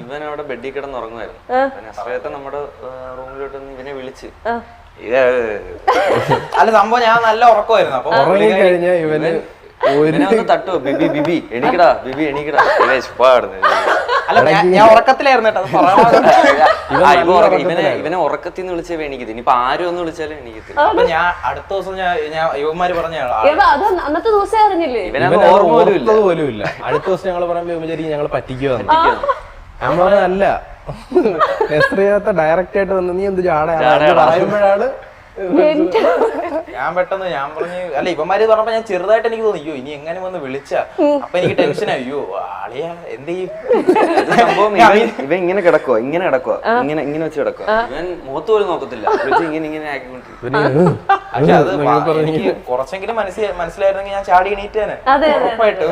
ഇവൻ അവിടെ ബെഡിൽ കിടന്ന് ഉറങ്ങുമായിരുന്നു. നസ്രിയത്തെ നമ്മുടെ റൂമിലോട്ട് ഇവനെ വിളിച്ച് അല്ല സംഭവം ഞാൻ നല്ല ഉറക്കമായിരുന്നു. അപ്പൊ ഉറങ്ങി കഴിഞ്ഞാ ഇവന് തട്ടോ ബിബി ബിബി എണീക്കടാ ബിബി എണീക്കടാ അല്ല ഞാൻ ഉറക്കത്തിലായിരുന്നു കേട്ടോ. ഇവനെ ഉറക്കത്തിൽ നിന്ന് വിളിച്ചേ എണീക്കത്തില്ല. ഇനിയിപ്പൊ ആരും ഒന്ന് വിളിച്ചാലും എണീക്കത്തില്ല. അപ്പൊ ഞാൻ അടുത്ത ദിവസം ഞാൻ യുവന്മാര് പറഞ്ഞ അന്നത്തെ ദിവസം അറിഞ്ഞില്ലേ? ഇവനെ ഓർമ്മ പോലും ഇല്ല. അടുത്ത ദിവസം ഞങ്ങള് പറയുമ്പോ വിചാരിക്കും ഞങ്ങള് പറ്റിക്കുവാന്ന്. ഞാൻ പറഞ്ഞല്ല, നസ്രിയത്തെ ഡയറക്റ്റ് ആയിട്ട് വന്ന് നീ എന്ത് പറയുമ്പോഴാണ് ഞാൻ പെട്ടെന്ന് ഞാൻ പറഞ്ഞു അല്ല ഇവന്മാര് പറഞ്ഞപ്പോ ഞാൻ ചെറുതായിട്ട് എനിക്ക് തോന്നി അയ്യോ ഇനി എങ്ങനെ വന്ന് വിളിച്ചാ. അപ്പൊ എനിക്ക് ടെൻഷൻ അയ്യോ ആളിയാ എന്ത് ചെയ്യും. ഇവൻ ഇങ്ങനെ കിടക്കുവാ ഇങ്ങനെ വെച്ച് കിടക്കുക. ഇവൻ മുഖത്ത് പോലും നോക്കത്തില്ല. ഇങ്ങനെ ആക്കിക്കൊണ്ടിരിക്കും. പക്ഷെ അത് എനിക്ക് കുറച്ചെങ്കിലും മനസ്സിലായിരുന്നെങ്കിൽ ഞാൻ ചാടി എണീറ്റേനെ ഉറപ്പായിട്ടും.